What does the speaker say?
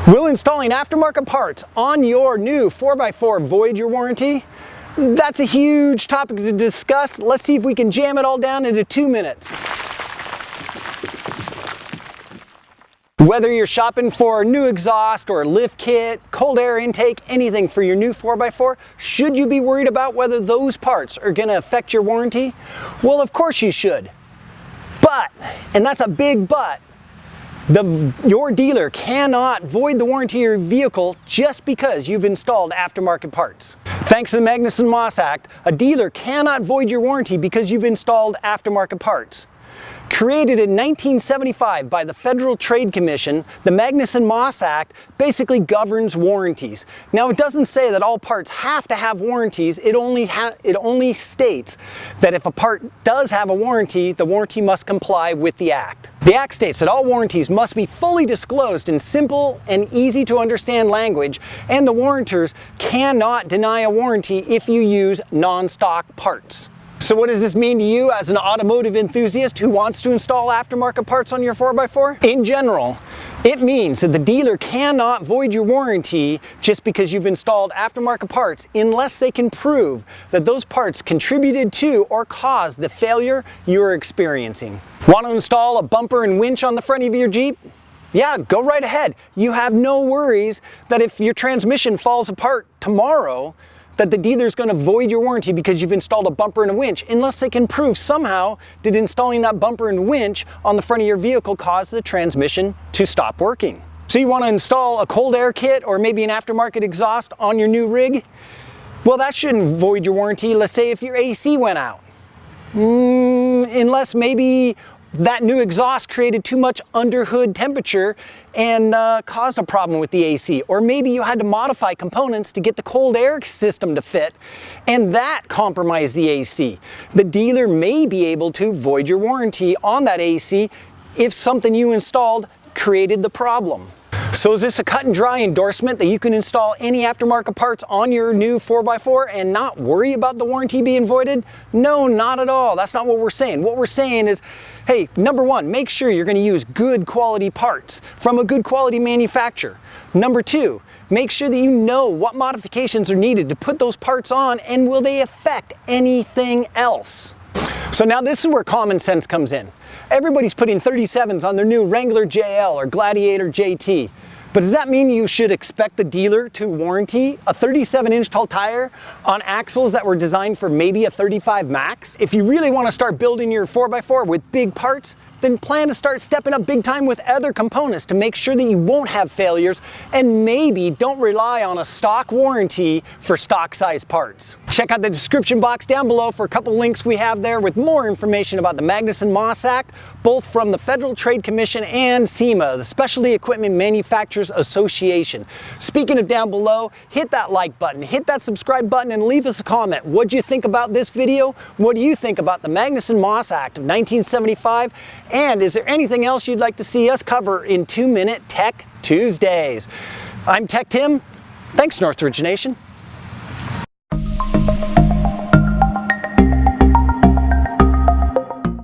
Will installing aftermarket parts on your new 4x4 void your warranty? That's a huge topic to discuss. Let's see if we can jam it all down into 2 minutes. Whether you're shopping for a new exhaust or lift kit, cold air intake, anything for your new 4x4, should you be worried about whether those parts are going to affect your warranty? Well, of course you should. But, and that's a big but, your dealer cannot void the warranty of your vehicle just because you've installed aftermarket parts. Thanks to the Magnuson Act, a dealer cannot void your warranty because you've installed aftermarket parts. Created in 1975 by the Federal Trade Commission, the Magnuson Act basically governs warranties. Now, it doesn't say that all parts have to have warranties. It only states that if a part does have a warranty, the warranty must comply with the Act. The Act states that all warranties must be fully disclosed in simple and easy to understand language, and the warrantors cannot deny a warranty if you use non-stock parts. So what does this mean to you as an automotive enthusiast who wants to install aftermarket parts on your 4x4? In general, it means that the dealer cannot void your warranty just because you've installed aftermarket parts unless they can prove that those parts contributed to or caused the failure you're experiencing. Want to install a bumper and winch on the front of your Jeep? Yeah, go right ahead. You have no worries that if your transmission falls apart tomorrow, that the dealer's going to void your warranty because you've installed a bumper and a winch, unless they can prove somehow that installing that bumper and winch on the front of your vehicle caused the transmission to stop working. So you want to install a cold air kit or maybe an aftermarket exhaust on your new rig? Well, that shouldn't void your warranty, let's say if your AC went out. Unless maybe that new exhaust created too much underhood temperature and caused a problem with the AC. Or maybe you had to modify components to get the cold air system to fit, and that compromised the AC. The dealer may be able to void your warranty on that AC if something you installed created the problem. So is this a cut and dry endorsement that you can install any aftermarket parts on your new 4x4 and not worry about the warranty being voided? No, not at all. That's not what we're saying. What we're saying is, hey, number one, make sure you're going to use good quality parts from a good quality manufacturer. Number two, make sure that you know what modifications are needed to put those parts on and will they affect anything else. So now this is where common sense comes in. Everybody's putting 37s on their new Wrangler JL or Gladiator JT. But does that mean you should expect the dealer to warranty a 37-inch tall tire on axles that were designed for maybe a 35 max? If you really want to start building your 4x4 with big parts, then plan to start stepping up big time with other components to make sure that you won't have failures, and maybe don't rely on a stock warranty for stock size parts. Check out the description box down below for a couple links we have there with more information about the Magnuson Act, both from the Federal Trade Commission and SEMA, the Specialty Equipment Manufacturers Association. Speaking of down below, hit that like button, hit that subscribe button, and leave us a comment. What do you think about this video? What do you think about the Magnuson Act of 1975? And is there anything else you'd like to see us cover in 2-Minute Tech Tuesdays? I'm Tech Tim. Thanks, Northridge Nation.